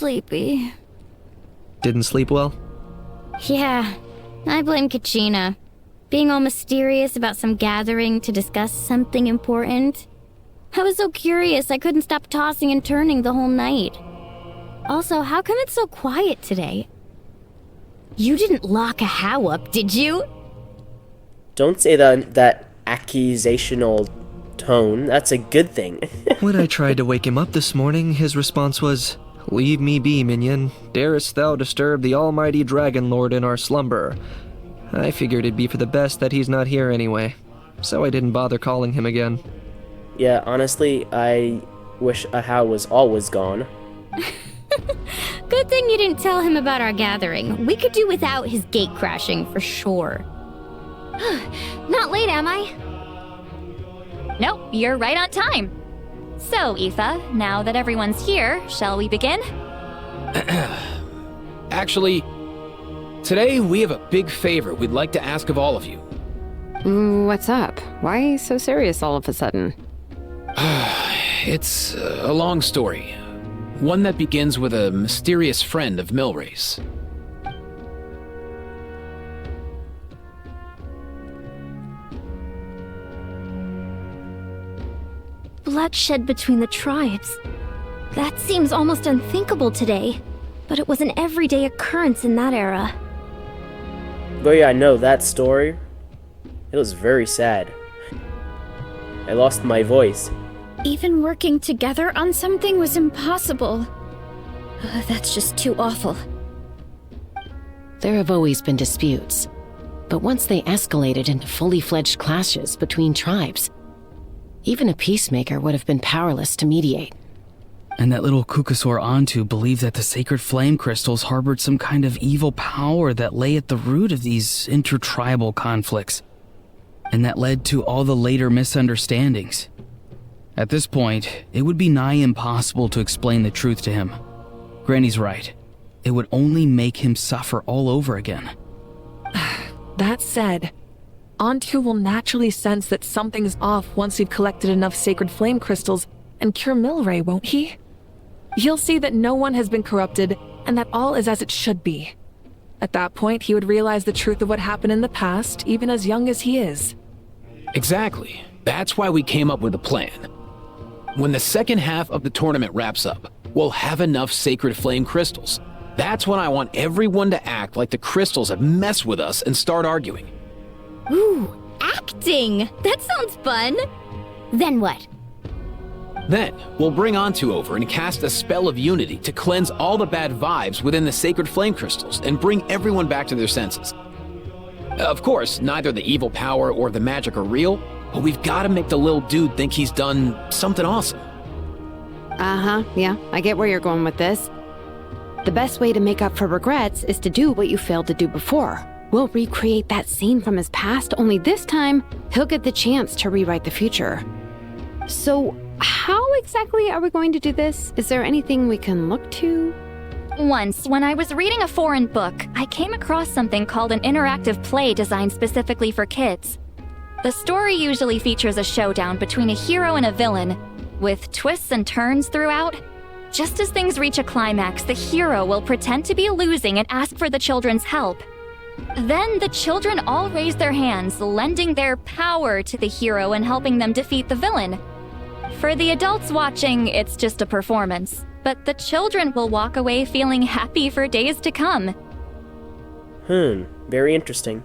sleepy. Didn't sleep well? Yeah, I blame Kachina. Being all mysterious about some gathering to discuss something important. I was so curious I couldn't stop tossing and turning the whole night. Also, how come it's so quiet today? You didn't lock a how up, did you? Don't say that accusational tone. That's a good thing. When I tried to wake him up this morning, his response was, "Leave me be, minion. Darest thou disturb the almighty Dragon Lord in our slumber?" I figured it'd be for the best that he's not here anyway, so I didn't bother calling him again. Yeah, honestly, I wish Ahau was always gone. Good thing you didn't tell him about our gathering. We could do without his gate crashing for sure. Not late, am I? Nope, you're right on time. So, Aoife, now that everyone's here, shall we begin? Actually, today we have a big favor we'd like to ask of all of you. What's up? Why so serious all of a sudden? It's a long story. One that begins with a mysterious friend of Milray's. Bloodshed between the tribes. That seems almost unthinkable today, but it was an everyday occurrence in that era. Oh yeah, I know that story. It was very sad. I lost my voice. Even working together on something was impossible. That's just too awful. There have always been disputes, but once they escalated into fully fledged clashes between tribes, even a peacemaker would have been powerless to mediate. And that little Kukusor Antu believed that the sacred flame crystals harbored some kind of evil power that lay at the root of these intertribal conflicts, and that led to all the later misunderstandings. At this point, it would be nigh impossible to explain the truth to him. Granny's right. It would only make him suffer all over again. That said, Antu will naturally sense that something's off once we've collected enough sacred flame crystals and cure Milray, won't he? He'll see that no one has been corrupted and that all is as it should be. At that point, he would realize the truth of what happened in the past, even as young as he is. Exactly. That's why we came up with a plan. When the second half of the tournament wraps up, we'll have enough sacred flame crystals. That's when I want everyone to act like the crystals have messed with us and start arguing. Ooh, acting! That sounds fun! Then what? Then, we'll bring Antu over and cast a spell of unity to cleanse all the bad vibes within the sacred flame crystals and bring everyone back to their senses. Of course, neither the evil power or the magic are real, but we've got to make the little dude think he's done something awesome. Yeah, I get where you're going with this. The best way to make up for regrets is to do what you failed to do before. We'll recreate that scene from his past, only this time, he'll get the chance to rewrite the future. So, how exactly are we going to do this? Is there anything we can look to? Once, when I was reading a foreign book, I came across something called an interactive play designed specifically for kids. The story usually features a showdown between a hero and a villain, with twists and turns throughout. Just as things reach a climax, the hero will pretend to be losing and ask for the children's help. Then the children all raise their hands, lending their power to the hero and helping them defeat the villain. For the adults watching, it's just a performance, but the children will walk away feeling happy for days to come. Very interesting.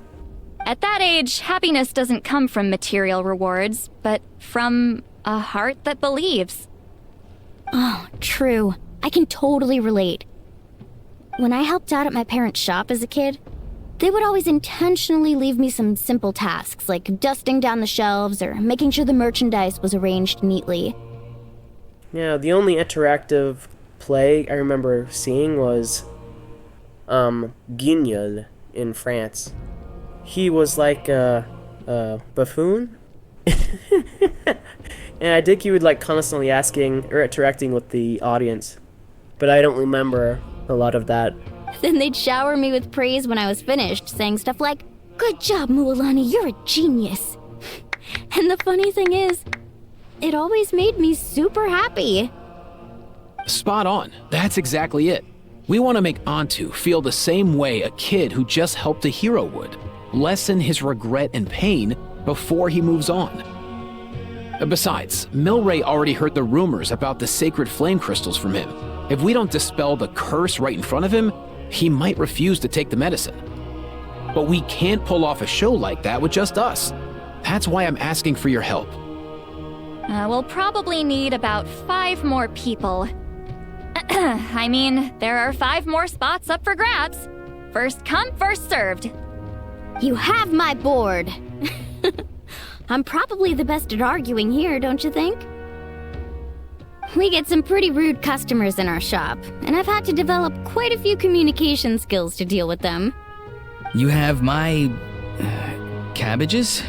At that age, happiness doesn't come from material rewards, but from a heart that believes. Oh, true. I can totally relate. When I helped out at my parents' shop as a kid, they would always intentionally leave me some simple tasks, like dusting down the shelves or making sure the merchandise was arranged neatly. Yeah, the only interactive play I remember seeing was Guignol in France. He was like a buffoon. And I think he would like constantly asking or interacting with the audience. But I don't remember a lot of that. Then they'd shower me with praise when I was finished, saying stuff like, "Good job, Mualani, you're a genius." And the funny thing is, it always made me super happy. Spot on. That's exactly it. We want to make Antu feel the same way a kid who just helped a hero would. Lessen his regret and pain before he moves on. Besides, Milray already heard the rumors about the sacred flame crystals from him. If we don't dispel the curse right in front of him, he might refuse to take the medicine. But we can't pull off a show like that with just us. That's why I'm asking for your help. We'll probably need about 5 more people. I mean, there are 5 more spots up for grabs. First come, first served. You have my board. I'm probably the best at arguing here, don't you think? We get some pretty rude customers in our shop, and I've had to develop quite a few communication skills to deal with them. You have my... cabbages?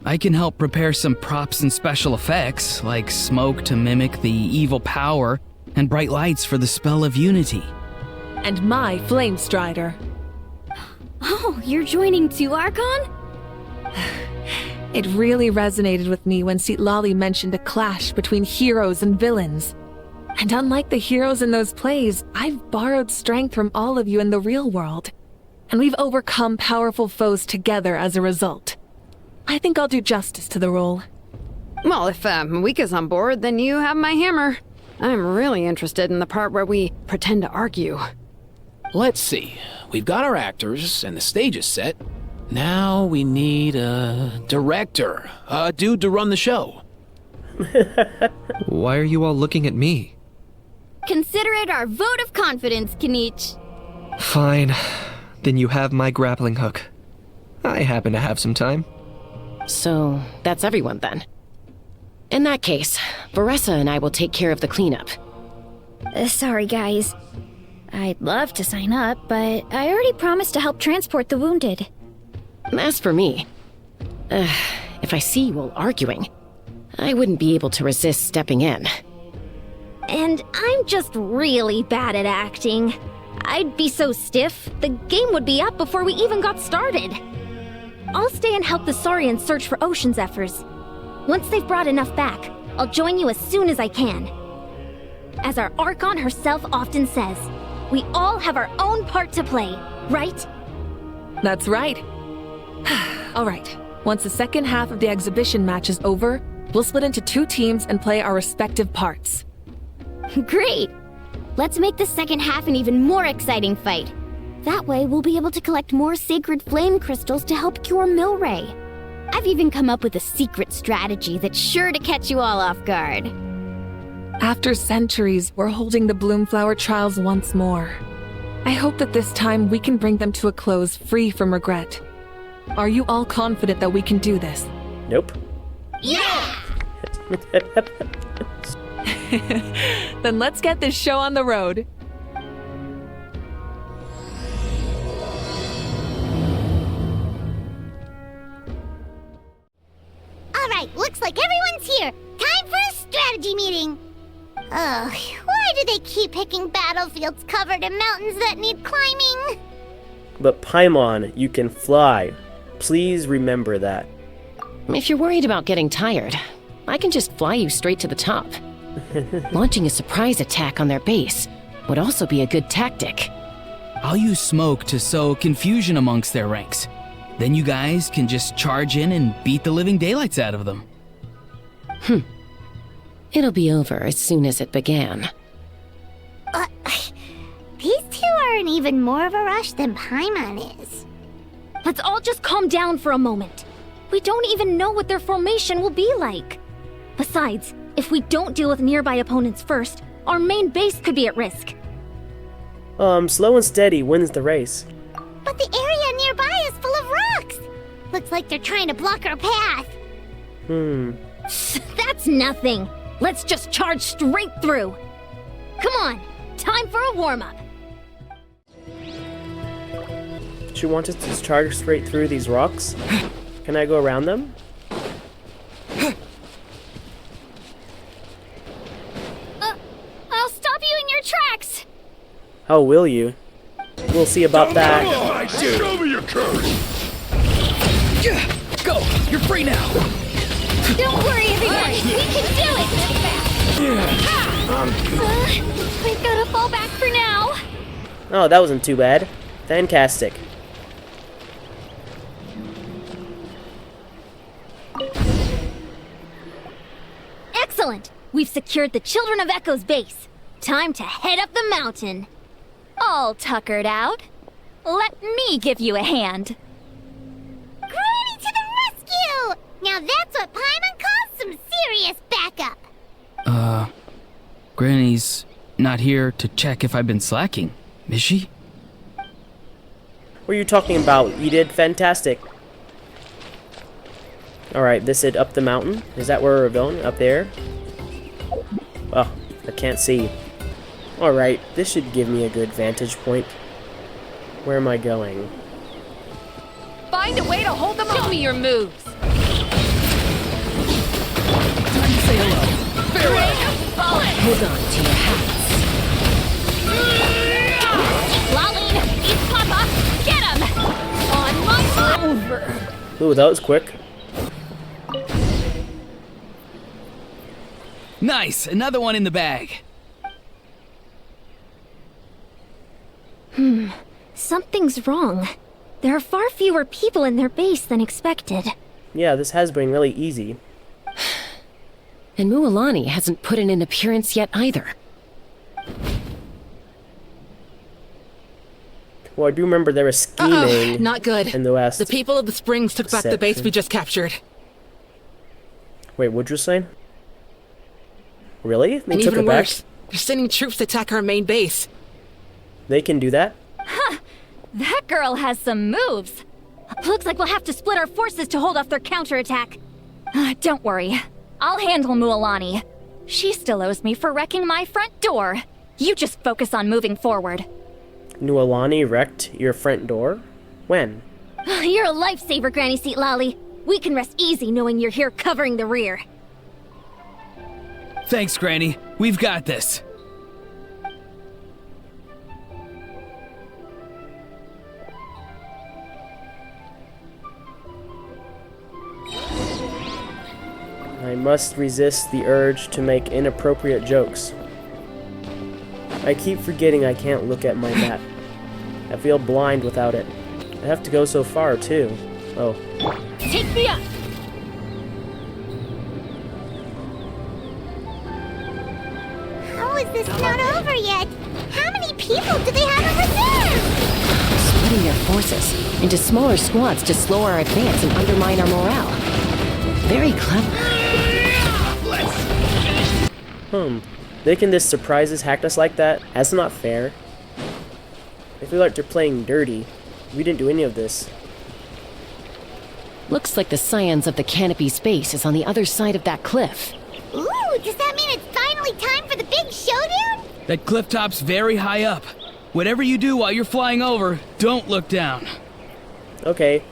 I can help prepare some props and special effects, like smoke to mimic the evil power, and bright lights for the spell of unity. And my flame strider. Oh, you're joining too, Archon? It really resonated with me when Citlali mentioned a clash between heroes and villains. And unlike the heroes in those plays, I've borrowed strength from all of you in the real world. And we've overcome powerful foes together as a result. I think I'll do justice to the role. Well, if Mika's on board, then you have my hammer. I'm really interested in the part where we pretend to argue. Let's see. We've got our actors, and the stage is set. Now we need a director, a dude to run the show. Why are you all looking at me? Consider it our vote of confidence, Kanich. Fine. Then you have my grappling hook. I happen to have some time. So, that's everyone then. In that case, Varessa and I will take care of the cleanup. Sorry, guys. I'd love to sign up, but I already promised to help transport the wounded. As for me, if I see you all arguing, I wouldn't be able to resist stepping in. And I'm just really bad at acting. I'd be so stiff, the game would be up before we even got started. I'll stay and help the Saurians search for Ocean Zephyrs. Once they've brought enough back, I'll join you as soon as I can. As our Archon herself often says, we all have our own part to play, right? That's right. All right. Once the second half of the exhibition match is over, we'll split into 2 teams and play our respective parts. Great! Let's make the second half an even more exciting fight. That way, we'll be able to collect more sacred flame crystals to help cure Milray. I've even come up with a secret strategy that's sure to catch you all off guard. After centuries, we're holding the Bloomflower trials once more. I hope that this time we can bring them to a close free from regret. Are you all confident that we can do this? Nope. Yeah! Then let's get this show on the road. Alright, looks like everyone's here. Time for a strategy meeting. Ugh, why do they keep picking battlefields covered in mountains that need climbing? But Paimon, you can fly. Please remember that. If you're worried about getting tired, I can just fly you straight to the top. Launching a surprise attack on their base would also be a good tactic. I'll use smoke to sow confusion amongst their ranks. Then you guys can just charge in and beat the living daylights out of them. It'll be over as soon as it began. These 2 are in even more of a rush than Paimon is. Let's all just calm down for a moment. We don't even know what their formation will be like. Besides, if we don't deal with nearby opponents first, our main base could be at risk. Slow and steady wins the race. But the area nearby is full of rocks. Looks like they're trying to block our path. That's nothing. Let's just charge straight through. Come on, time for a warm-up. She wants us to charge straight through these rocks? Can I go around them? I'll stop you in your tracks. How will you? We'll see about that. Show me your courage! Go! You're free now! Don't worry, everyone. We can do it. We've gotta fall back for now. Oh, that wasn't too bad. Fantastic. Excellent! We've secured the Children of Echo's base. Time to head up the mountain. All tuckered out. Let me give you a hand. Granny to the rescue! Now that's what Paimon calls some serious backup. Granny's not here to check if I've been slacking, is she? What are you talking about? You did fantastic. Alright, this is up the mountain. Is that where we're going? Up there? Oh, I can't see. Alright, this should give me a good vantage point. Where am I going? Find a way to hold them off. Show me your moves. Time to say hello. Farewell. Hold on to your hats. Laline, eat Papa, get him! On my over. Ooh, that was quick. Nice, another one in the bag. Something's wrong. There are far fewer people in their base than expected. Yeah, this has been really easy. And Mualani hasn't put in an appearance yet either. Well, I do remember there was scheming Not good. in the west. The people of the Springs took back the base we just captured. Wait, what'd you say? Really? They And took even it back? worse, they're sending troops to attack our main base. They can do that? That girl has some moves. Looks like we'll have to split our forces to hold off their counterattack. Don't worry. I'll handle Mualani. She still owes me for wrecking my front door. You just focus on moving forward. Nualani wrecked your front door? When? You're a lifesaver, Granny Seat Lolly. We can rest easy knowing you're here covering the rear. Thanks, Granny. We've got this. I must resist the urge to make inappropriate jokes. I keep forgetting I can't look at my map. I feel blind without it. I have to go so far, too. Oh. Take me up! How is this not over yet? How many people do they have in reserve? Splitting their forces into smaller squads to slow our advance and undermine our morale. Very clever. They can just surprise us, hack us like that? That's not fair. I feel like they're playing dirty. We didn't do any of this. Looks like the scions of the Canopy's base is on the other side of that cliff. Ooh, does that mean it's finally time for the big showdown? That cliff top's very high up. Whatever you do while you're flying over, don't look down. Okay.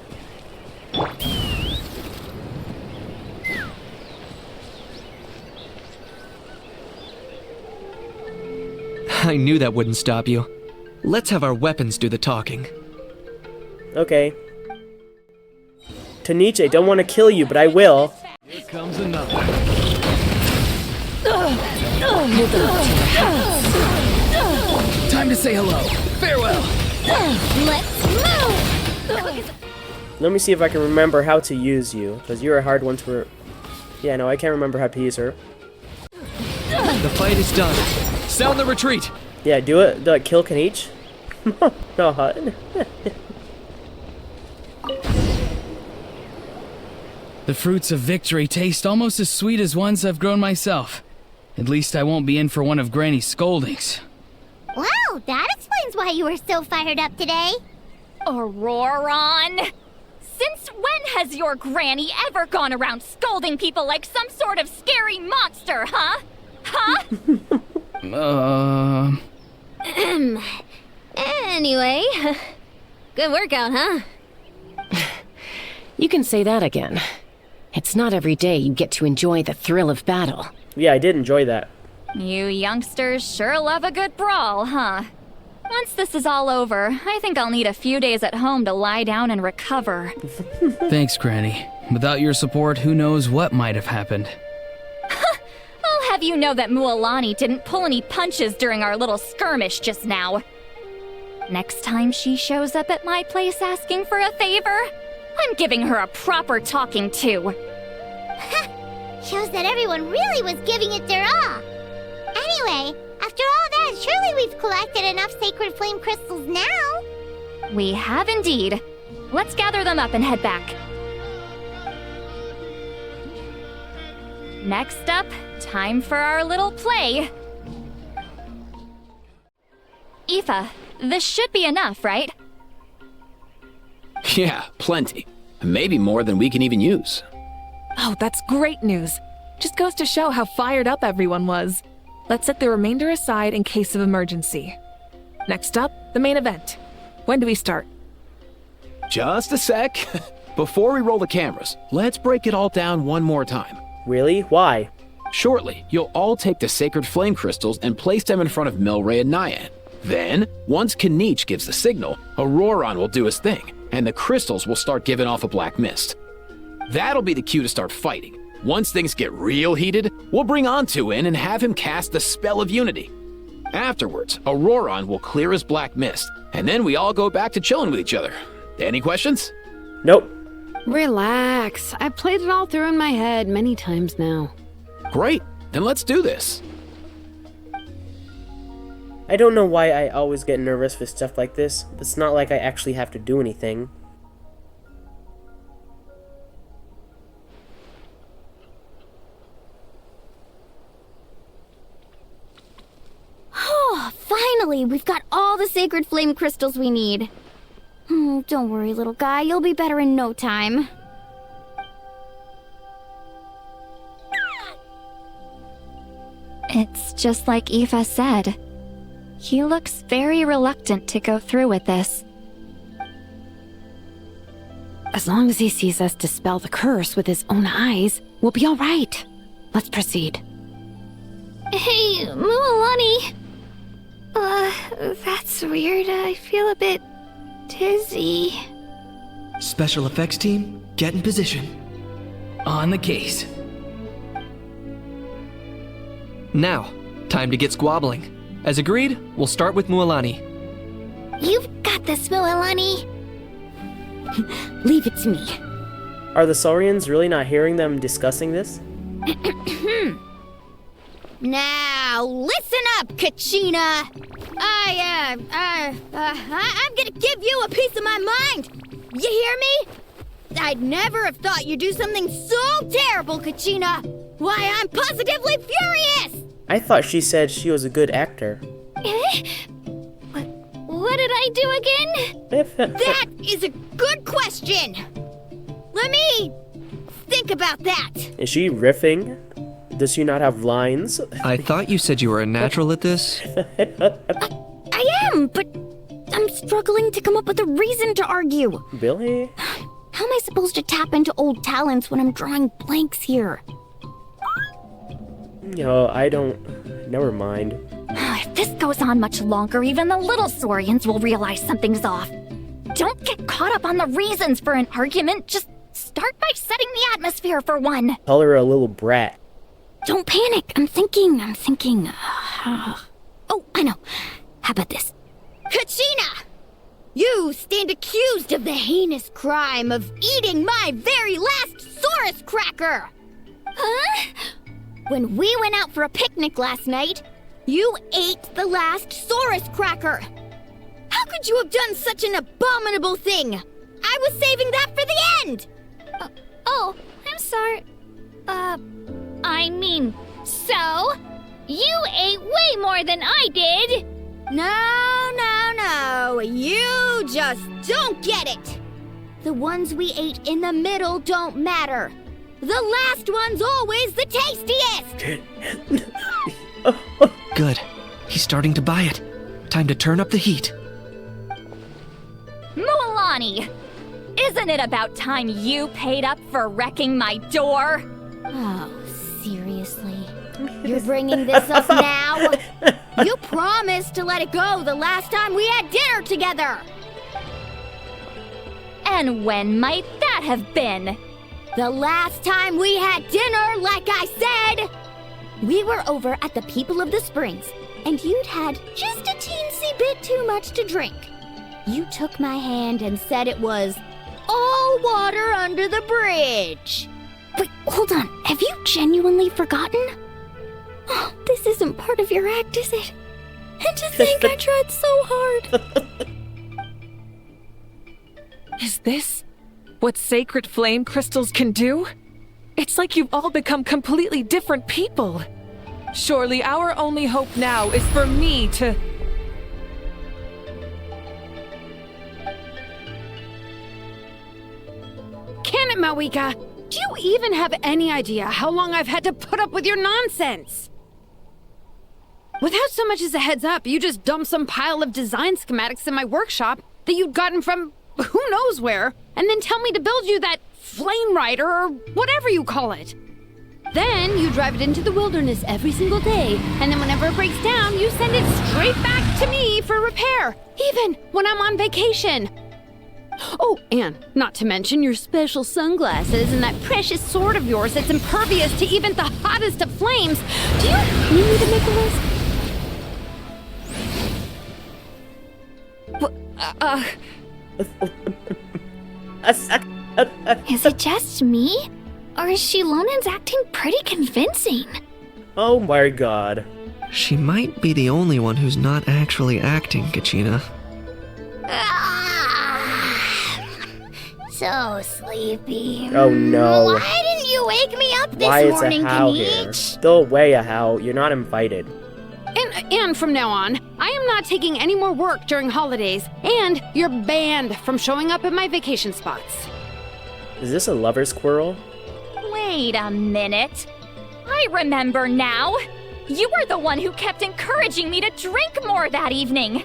I knew that wouldn't stop you. Let's have our weapons do the talking. Okay. Taniche, don't want to kill you, but I will. Here comes another. Time to say hello. Farewell. Let's move! Let me see if I can remember how to use you, because you're a hard one to... Yeah, no, I can't remember how to use her. The fight is done. Sound the retreat. Yeah, do it. Do I kill Kaniche? God. The fruits of victory taste almost as sweet as ones I've grown myself. At least I won't be in for one of Granny's scoldings. Wow, that explains why you were so fired up today. Auroron! Since when has your granny ever gone around scolding people like some sort of scary monster, huh? Huh? Anyway, good workout, huh? You can say that again. It's not every day you get to enjoy the thrill of battle. Yeah, I did enjoy that. You youngsters sure love a good brawl, huh? Once this is all over, I think I'll need a few days at home to lie down and recover. Thanks, Granny. Without your support, who knows what might have happened. I'll have have you know that Mualani didn't pull any punches during our little skirmish just now. Next time she shows up at my place asking for a favor, I'm giving her a proper talking to. Shows that everyone really was giving it their all. Anyway, after all that, surely we've collected enough sacred flame crystals now. We have indeed. Let's gather them up and head back. Next up, time for our little play. Aoife, this should be enough, right? Yeah, plenty. Maybe more than we can even use. Oh, that's great news. Just goes to show how fired up everyone was. Let's set the remainder aside in case of emergency. Next up, the main event. When do we start? Just a sec. Before we roll the cameras, let's break it all down one more time. Really? Why? Shortly, you'll all take the sacred flame crystals and place them in front of Milray and Nyan. Then, once Kanich gives the signal, Auroron will do his thing, and the crystals will start giving off a black mist. That'll be the cue to start fighting. Once things get real heated, we'll bring Antu in and have him cast the spell of unity. Afterwards, Auroron will clear his black mist, and then we all go back to chilling with each other. Any questions? Nope. Relax. I've played it all through in my head many times now. Great, then let's do this. I don't know why I always get nervous with stuff like this. It's not like I actually have to do anything. Oh, finally! We've got all the sacred flame crystals we need. Don't worry, little guy. You'll be better in no time. It's just like Aoife said. He looks very reluctant to go through with this. As long as he sees us dispel the curse with his own eyes, we'll be all right. Let's proceed. Hey, Mualani. That's weird. I feel a bit dizzy. Special effects team, get in position. On the case. Now, time to get squabbling. As agreed, we'll start with Mualani. You've got this, Mualani. Leave it to me. Are the Saurians really not hearing them discussing this? Now, listen up, Kachina. I'm gonna give you a piece of my mind. You hear me? I'd never have thought you'd do something so terrible, Kachina. Why, I'm positively furious. I thought she said she was a good actor. What did I do again? That is a good question. Let me think about that. Is she riffing? Does she not have lines? I thought you said you were a natural at this. I am, but I'm struggling to come up with a reason to argue. Billy? How am I supposed to tap into old talents when I'm drawing blanks here? I don't... Never mind. If this goes on much longer, even the little Saurians will realize something's off. Don't get caught up on the reasons for an argument. Just start by setting the atmosphere for one. Call her a little brat. Don't panic. I'm thinking. Oh, I know. How about this? Kachina! You stand accused of the heinous crime of eating my very last Saurus cracker! Huh? When we went out for a picnic last night, you ate the last Saurus cracker! How could you have done such an abominable thing? I was saving that for the end! I'm sorry. So? You ate way more than I did! No. You just don't get it! The ones we ate in the middle don't matter. The last one's always the tastiest! Good. He's starting to buy it. Time to turn up the heat. Mualani! Isn't it about time you paid up for wrecking my door? Oh, seriously? You're bringing this up now? You promised to let it go the last time we had dinner together! And when might that have been? The last time we had dinner, like I said! We were over at the People of the Springs, and you'd had just a teensy bit too much to drink. You took my hand and said it was all water under the bridge. Wait, hold on. Have you genuinely forgotten? Oh, this isn't part of your act, is it? And to think I tried so hard. Is this what sacred flame crystals can do? It's like you've all become completely different people. Surely our only hope now is for me to... Can it, Mawika? Do you even have any idea how long I've had to put up with your nonsense? Without so much as a heads up, you just dumped some pile of design schematics in my workshop that you'd gotten from who knows where, and then tell me to build you that flame rider or whatever you call it. Then you drive it into the wilderness every single day, and then whenever it breaks down, you send it straight back to me for repair, even when I'm on vacation. Oh, and not to mention your special sunglasses and that precious sword of yours that's impervious to even the hottest of flames. Do you need me to make a list? Is it just me? Or is Shilonen's acting pretty convincing? Oh my god. She might be the only one who's not actually acting, Kachina. So sleepy. Oh no. Why didn't you wake me up this Why is morning, a How here? Kanich? Go away, a How. You're not invited. And from now on, I am not taking any more work during holidays, and you're banned from showing up at my vacation spots. Is this a lover's quarrel? Wait a minute. I remember now. You were the one who kept encouraging me to drink more that evening.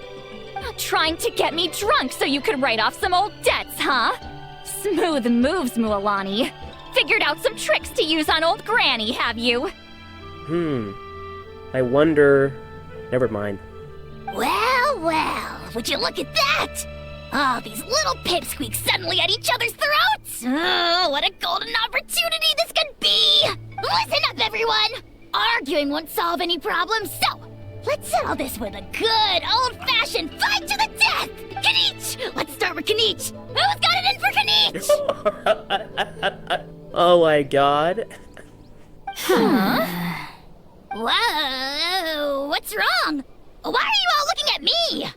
Trying to get me drunk so you could write off some old debts, huh? Smooth moves, Mualani. Figured out some tricks to use on old Granny, have you? I wonder... Never mind. Well, would you look at that? Oh, these little pipsqueaks suddenly at each other's throats! Oh, what a golden opportunity this could be! Listen up, everyone! Arguing won't solve any problems, so let's settle this with a good old-fashioned fight to the death! Kanich! Let's start with Kanich! Who's got it in for Kanich? Oh my god. Huh? Whoa, what's wrong? Why are you all looking at me?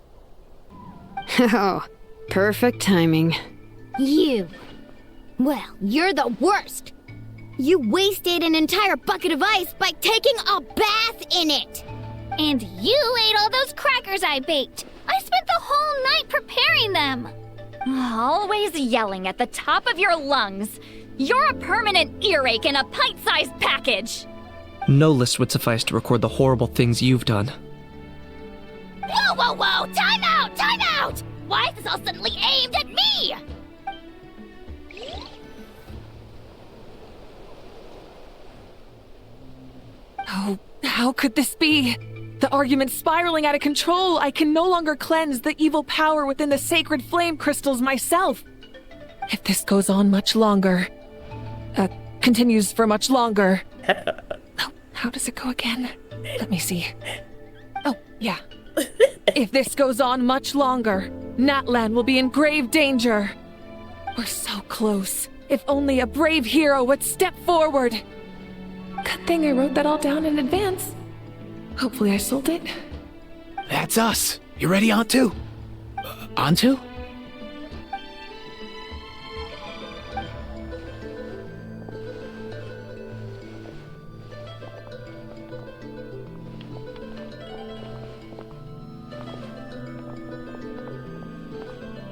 Oh, perfect timing. You. Well, you're the worst. You wasted an entire bucket of ice by taking a bath in it. And you ate all those crackers I baked. I spent the whole night preparing them. Always yelling at the top of your lungs. You're a permanent earache in a pint-sized package. No list would suffice to record the horrible things you've done. Whoa! Time out! Why is this all suddenly aimed at me? Oh, how could this be? The argument's spiraling out of control. I can no longer cleanse the evil power within the sacred flame crystals myself. If this goes on much longer... continues for much longer... Oh, how does it go again? Let me see. Oh, yeah. If this goes on much longer, Natlan will be in grave danger. We're so close. If only a brave hero would step forward. Good thing I wrote that all down in advance. Hopefully I sold it. That's us. You ready, Antu? Antu?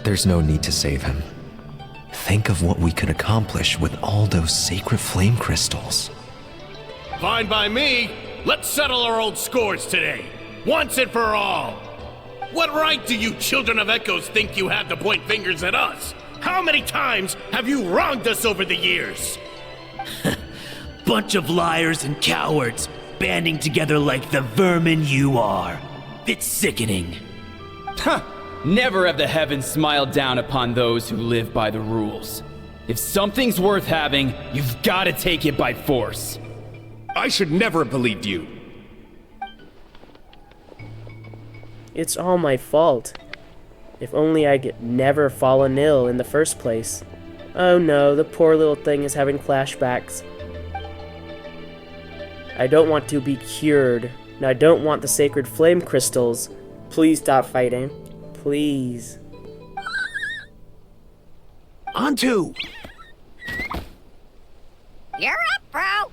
There's no need to save him. Think of what we could accomplish with all those sacred flame crystals. Fine by me. Let's settle our old scores today. Once and for all. What right do you children of Echoes think you have to point fingers at us? How many times have you wronged us over the years? Bunch of liars and cowards, banding together like the vermin you are. It's sickening. Huh! Never have the heavens smiled down upon those who live by the rules. If something's worth having, you've got to take it by force. I should never have believed you. It's all my fault. If only I could never fallen ill in the first place. Oh no, the poor little thing is having flashbacks. I don't want to be cured. And I don't want the sacred flame crystals. Please stop fighting. Please. Onto! You're up, bro.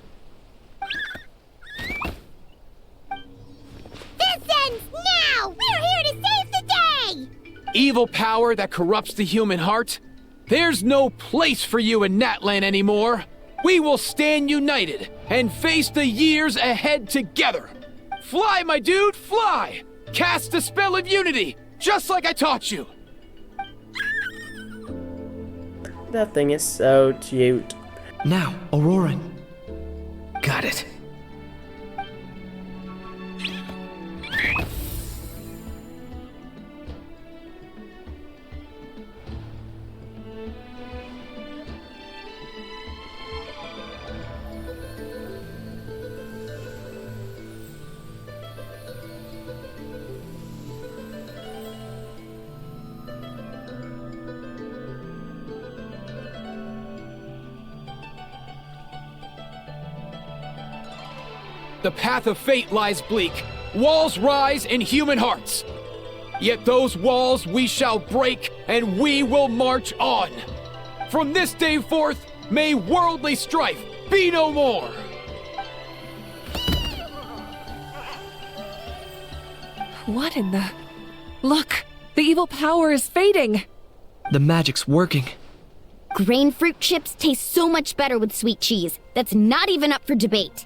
This ends now. We're here to save the day. Evil power that corrupts the human heart? There's no place for you in Natlan anymore. We will stand united and face the years ahead together. Fly, my dude, fly! Cast the spell of unity, just like I taught you. That thing is so cute. Now, Auroran. Got it. The path of fate lies bleak. Walls rise in human hearts. Yet those walls we shall break, and we will march on. From this day forth, may worldly strife be no more. What in the... Look! The evil power is fading! The magic's working. Grain fruit chips taste so much better with sweet cheese. That's not even up for debate.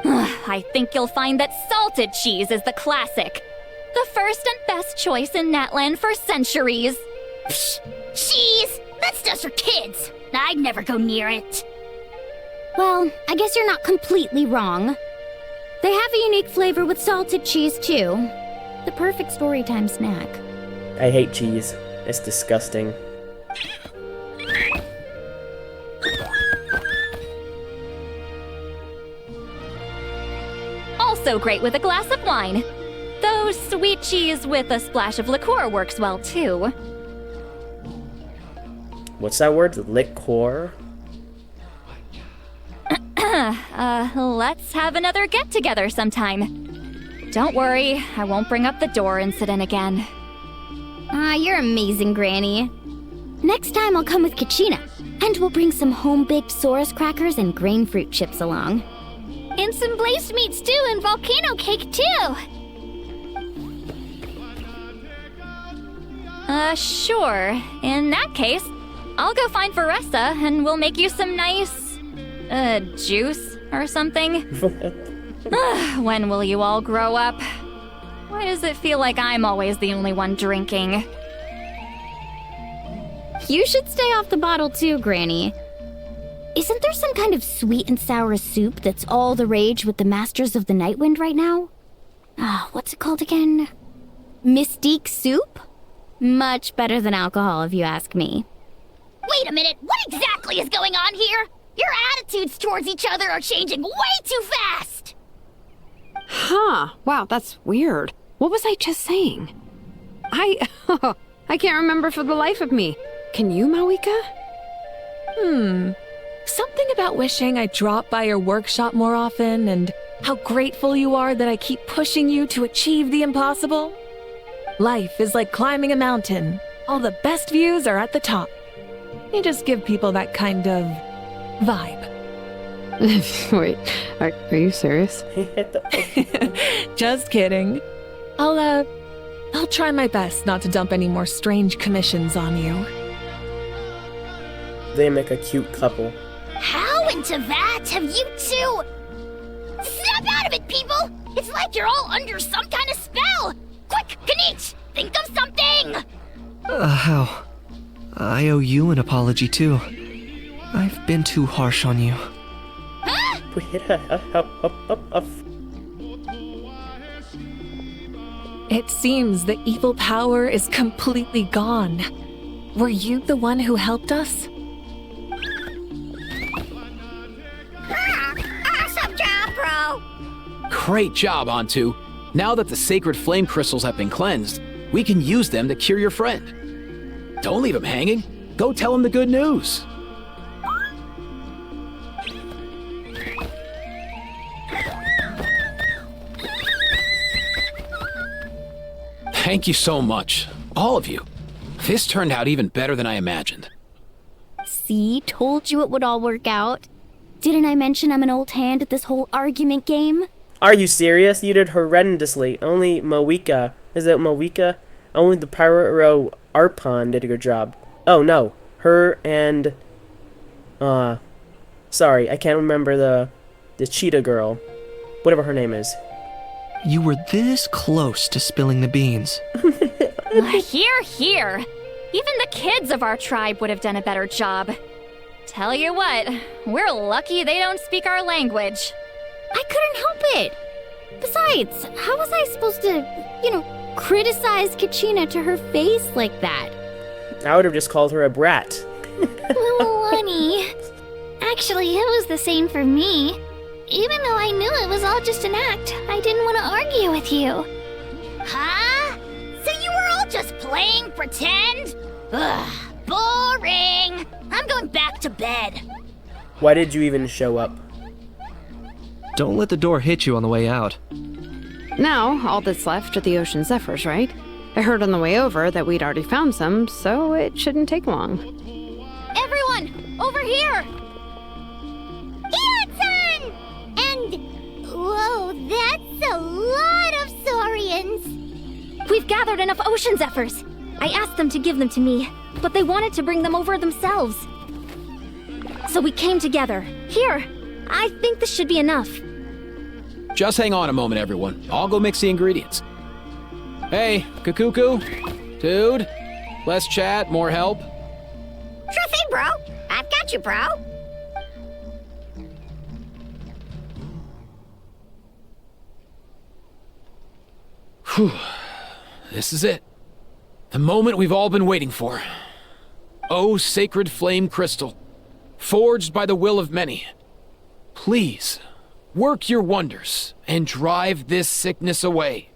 I think you'll find that salted cheese is the classic. The first and best choice in Natlan for centuries. Psh, cheese! That's just for kids. I'd never go near it. Well, I guess you're not completely wrong. They have a unique flavor with salted cheese, too. The perfect storytime snack. I hate cheese. It's disgusting. Also great with a glass of wine. Though sweet cheese with a splash of liqueur works well, too. What's that word? Liqueur? Let's have another get-together sometime. Don't worry, I won't bring up the door incident again. You're amazing, Granny. Next time I'll come with Kachina, and we'll bring some home-baked Saurus crackers and grain fruit chips along. And some blazed meat stew and volcano cake, too. Sure. In that case, I'll go find Varessa and we'll make you some nice, juice or something. When will you all grow up? Why does it feel like I'm always the only one drinking? You should stay off the bottle too, Granny. Isn't there some kind of sweet and sour soup that's all the rage with the Masters of the Nightwind right now? What's it called again? Mystique soup? Much better than alcohol, if you ask me. Wait a minute, what exactly is going on here? Your attitudes towards each other are changing way too fast! Huh. Wow, that's weird. What was I just saying? I can't remember for the life of me. Can you, Mawika? Something about wishing I dropped by your workshop more often, and how grateful you are that I keep pushing you to achieve the impossible. Life is like climbing a mountain. All the best views are at the top. You just give people that kind of vibe. Wait, are you serious? Just kidding. I'll try my best not to dump any more strange commissions on you. They make a cute couple. How into that have you two... Snap out of it, people! It's like you're all under some kind of spell! Quick, Kanich, think of something! How? I owe you an apology, too. I've been too harsh on you. Huh? It seems the evil power is completely gone. Were you the one who helped us? Awesome job, bro! Great job, Antu. Now that the sacred flame crystals have been cleansed, we can use them to cure your friend. Don't leave him hanging. Go tell him the good news. Thank you so much, all of you. This turned out even better than I imagined. See, told you it would all work out. Didn't I mention I'm an old hand at this whole argument game? Are you serious? You did horrendously. Only Moika. Is it Moika? Only the Pyro Arpon did a good job. Oh no. Her and sorry, I can't remember the cheetah girl. Whatever her name is. You were this close to spilling the beans. Hear, hear. Even the kids of our tribe would have done a better job. Tell you what, we're lucky they don't speak our language. I couldn't help it. Besides, how was I supposed to, criticize Kachina to her face like that? I would have just called her a brat. Little Lunny. Actually, it was the same for me. Even though I knew it was all just an act, I didn't want to argue with you. Huh? So you were all just playing pretend? Ugh, boring. I'm going back to bed. Why did you even show up? Don't let the door hit you on the way out. Now, all that's left are the ocean zephyrs, right? I heard on the way over that we'd already found some, so it shouldn't take long. Everyone, over here! Ian-san! And, whoa, that's a lot of saurians. We've gathered enough ocean zephyrs. I asked them to give them to me, but they wanted to bring them over themselves. So we came together. Here, I think this should be enough. Just hang on a moment, everyone. I'll go mix the ingredients. Hey, Kakuku? Dude? Less chat, more help? Sure thing, bro. I've got you, bro. Whew. This is it. The moment we've all been waiting for. Oh, sacred flame crystal, forged by the will of many. Please, work your wonders and drive this sickness away.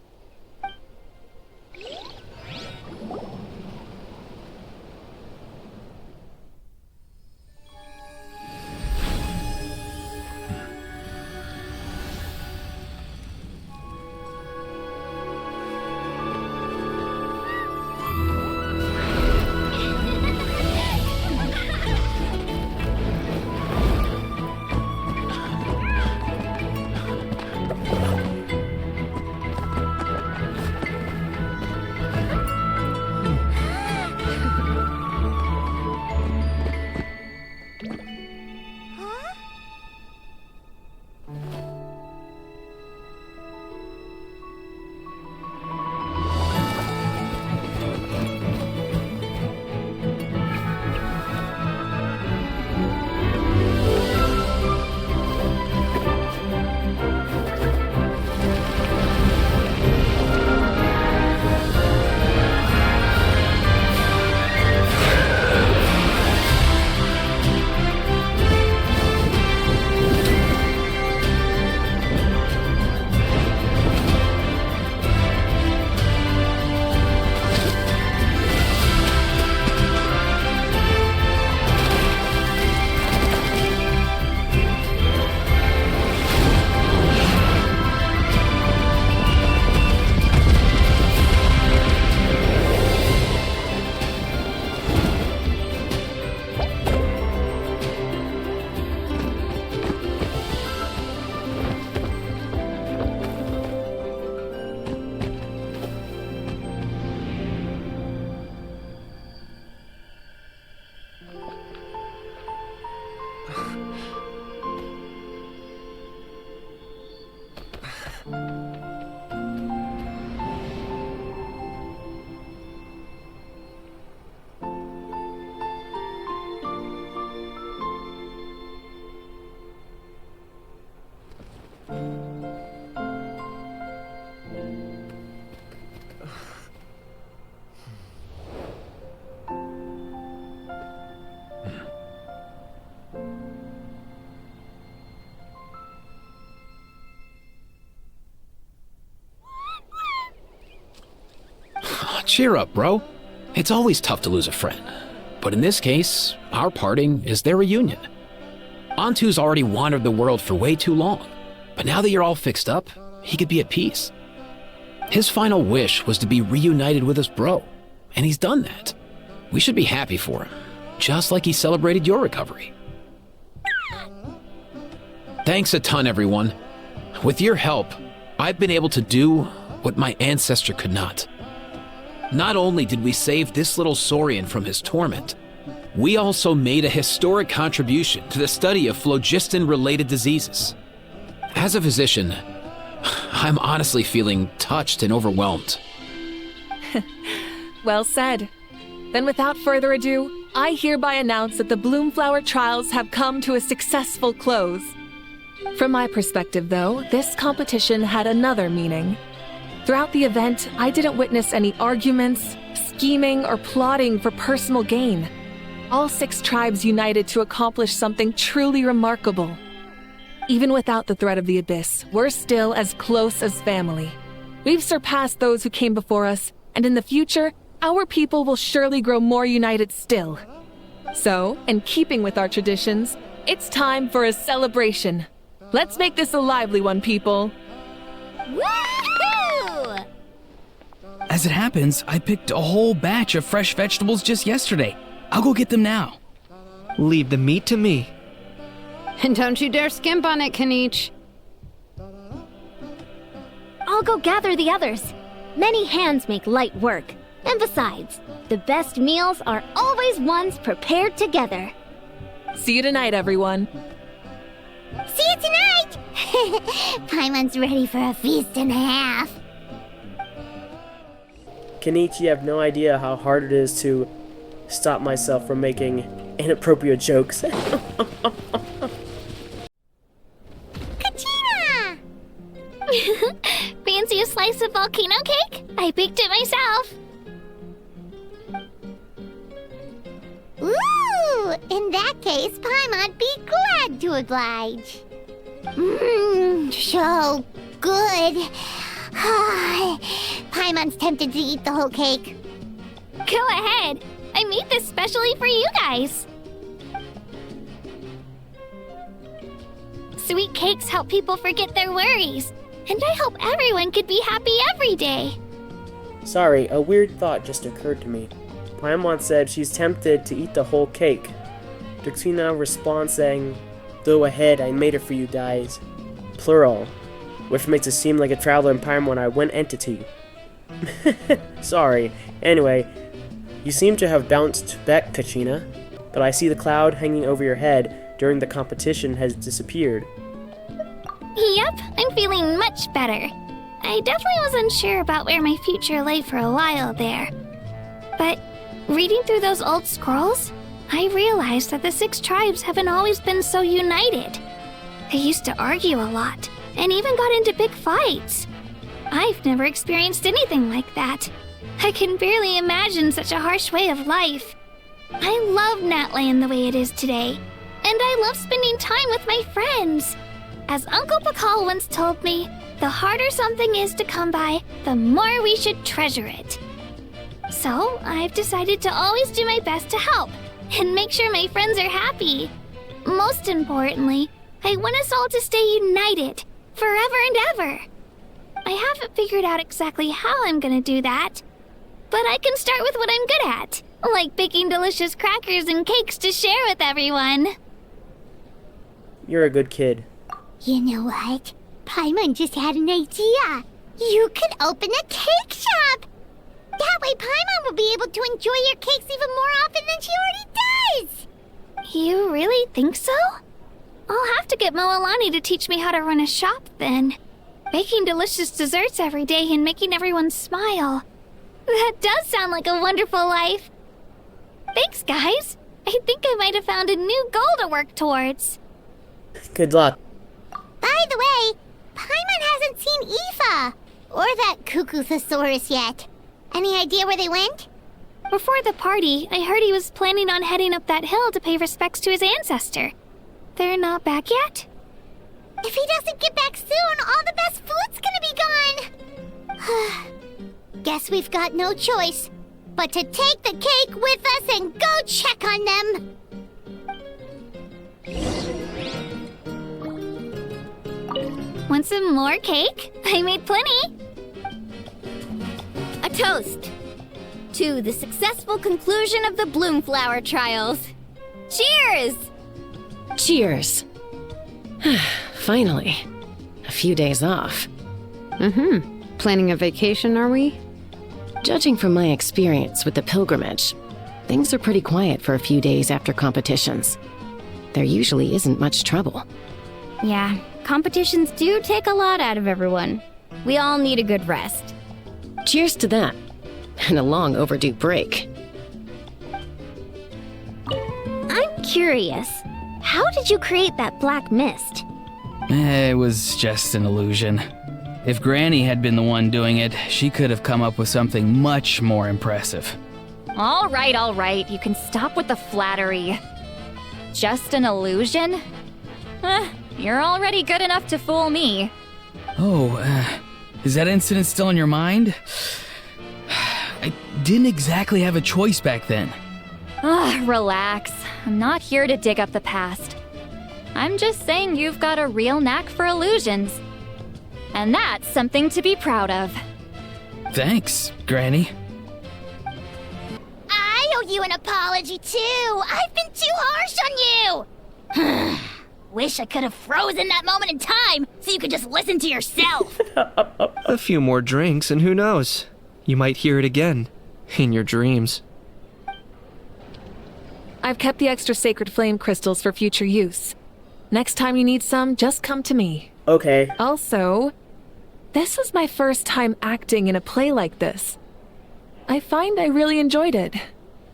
Cheer up, bro. It's always tough to lose a friend. But in this case, our parting is their reunion. Antu's already wandered the world for way too long. But now that you're all fixed up, he could be at peace. His final wish was to be reunited with his bro. And he's done that. We should be happy for him. Just like he celebrated your recovery. Thanks a ton, everyone. With your help, I've been able to do what my ancestor could not. Not only did we save this little Saurian from his torment, we also made a historic contribution to the study of phlogiston-related diseases. As a physician, I'm honestly feeling touched and overwhelmed. Well said. Then without further ado, I hereby announce that the Bloomflower trials have come to a successful close. From my perspective, though, this competition had another meaning. Throughout the event, I didn't witness any arguments, scheming, or plotting for personal gain. All 6 tribes united to accomplish something truly remarkable. Even without the threat of the Abyss, we're still as close as family. We've surpassed those who came before us, and in the future, our people will surely grow more united still. So, in keeping with our traditions, it's time for a celebration. Let's make this a lively one, people. Woohoo! As it happens, I picked a whole batch of fresh vegetables just yesterday. I'll go get them now. Leave the meat to me. And don't you dare skimp on it, Kanich. I'll go gather the others. Many hands make light work. And besides, the best meals are always ones prepared together. See you tonight, everyone. See you tonight! Paimon's ready for a feast and a half. Kenichi, you have no idea how hard it is to stop myself from making inappropriate jokes. Kachina! Fancy a slice of volcano cake? I baked it myself. Ooh! In that case, Paimon'd be glad to oblige. Mmm, so good. Paimon's tempted to eat the whole cake. Go ahead. I made this specially for you guys. Sweet cakes help people forget their worries. And I hope everyone could be happy every day. Sorry, a weird thought just occurred to me. Paimon said she's tempted to eat the whole cake. Duxina responds saying, "Go ahead, I made it for you guys." Plural, which makes it seem like a traveler in Paimon are one entity. Sorry. Anyway, you seem to have bounced back, Kachina, but I see the cloud hanging over your head during the competition has disappeared. Yep, I'm feeling much better. I definitely was unsure about where my future lay for a while there. But reading through those old scrolls, I realized that the 6 tribes haven't always been so united. They used to argue a lot, and even got into big fights. I've never experienced anything like that. I can barely imagine such a harsh way of life. I love Natland the way it is today, and I love spending time with my friends. As Uncle Pakal once told me, the harder something is to come by, the more we should treasure it. So, I've decided to always do my best to help, and make sure my friends are happy. Most importantly, I want us all to stay united, forever and ever. I haven't figured out exactly how I'm gonna do that, but I can start with what I'm good at, like baking delicious crackers and cakes to share with everyone. You're a good kid. You know what? Paimon just had an idea. You could open a cake shop. That way Paimon will be able to enjoy your cakes even more often than she already does. You really think so? I'll have to get Moalani to teach me how to run a shop then. Baking delicious desserts every day and making everyone smile. That does sound like a wonderful life. Thanks, guys. I think I might have found a new goal to work towards. Good luck. By the way, Paimon hasn't seen Aoife or that Cuckoo-thesaurus yet. Any idea where they went? Before the party, I heard he was planning on heading up that hill to pay respects to his ancestor. They're not back yet? If he doesn't get back soon, all the best food's gonna be gone. Guess we've got no choice but to take the cake with us and go check on them. Want some more cake? I made plenty. A toast to the successful conclusion of the Bloomflower trials. Cheers! Cheers. Finally. A few days off. Planning a vacation, are we? Judging from my experience with the pilgrimage, things are pretty quiet for a few days after competitions. There usually isn't much trouble. Yeah, competitions do take a lot out of everyone. We all need a good rest. Cheers to that. And a long overdue break. I'm curious. How did you create that black mist? It was just an illusion. If Granny had been the one doing it, she could have come up with something much more impressive. All right, you can stop with the flattery. Just an illusion? You're already good enough to fool me. Oh, is that incident still in your mind? I didn't exactly have a choice back then. Relax. I'm not here to dig up the past. I'm just saying you've got a real knack for illusions. And that's something to be proud of. Thanks, Granny. I owe you an apology, too. I've been too harsh on you. Wish I could have frozen that moment in time so you could just listen to yourself. A few more drinks, and who knows? You might hear it again. In your dreams. I've kept the extra sacred flame crystals for future use. Next time you need some, just come to me. Okay. Also, this was my first time acting in a play like this. I find I really enjoyed it.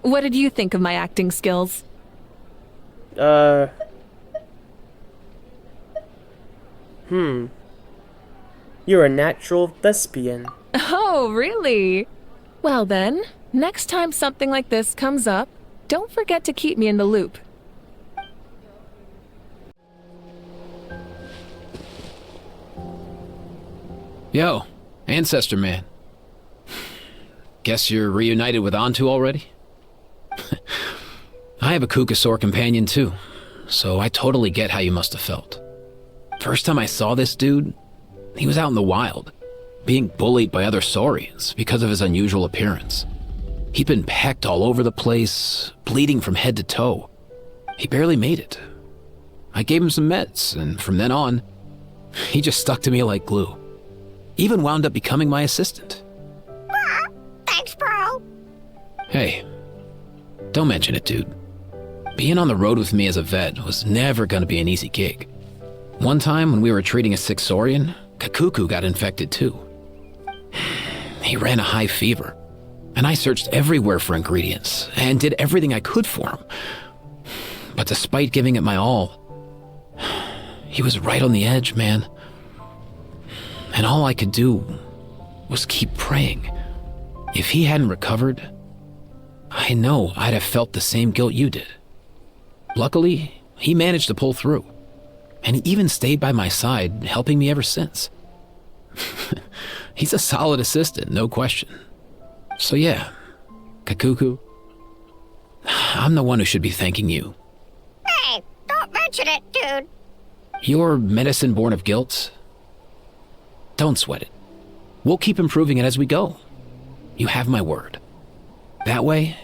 What did you think of my acting skills? You're a natural thespian. Oh, really? Well then, next time something like this comes up, don't forget to keep me in the loop. Yo, Ancestor Man. Guess you're reunited with Antu already? I have a Kukasaur companion too, so I totally get how you must have felt. First time I saw this dude, he was out in the wild, being bullied by other saurians because of his unusual appearance. He'd been pecked all over the place, bleeding from head to toe. He barely made it. I gave him some meds, and from then on, he just stuck to me like glue. Even wound up becoming my assistant. Thanks, bro. Hey, don't mention it, dude. Being on the road with me as a vet was never gonna be an easy gig. One time when we were treating a sick saurian, Kakuku got infected too. He ran a high fever, and I searched everywhere for ingredients and did everything I could for him. But despite giving it my all, he was right on the edge, man. And all I could do was keep praying. If he hadn't recovered, I know I'd have felt the same guilt you did. Luckily, he managed to pull through, and he even stayed by my side, helping me ever since. He's a solid assistant, no question. So yeah, Kakuku, I'm the one who should be thanking you. Hey, don't mention it, dude. Your medicine born of guilt? Don't sweat it. We'll keep improving it as we go. You have my word. That way,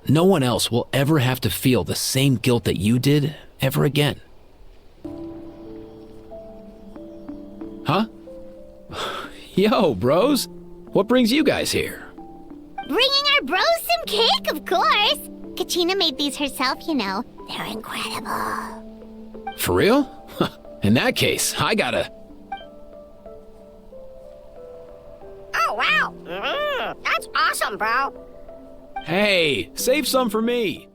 no one else will ever have to feel the same guilt that you did ever again. Huh? Yo, bros. What brings you guys here? Bringing our bros some cake, of course. Kachina made these herself, you know. They're incredible. For real? In that case, I gotta... Oh, wow. That's awesome, bro. Hey, save some for me.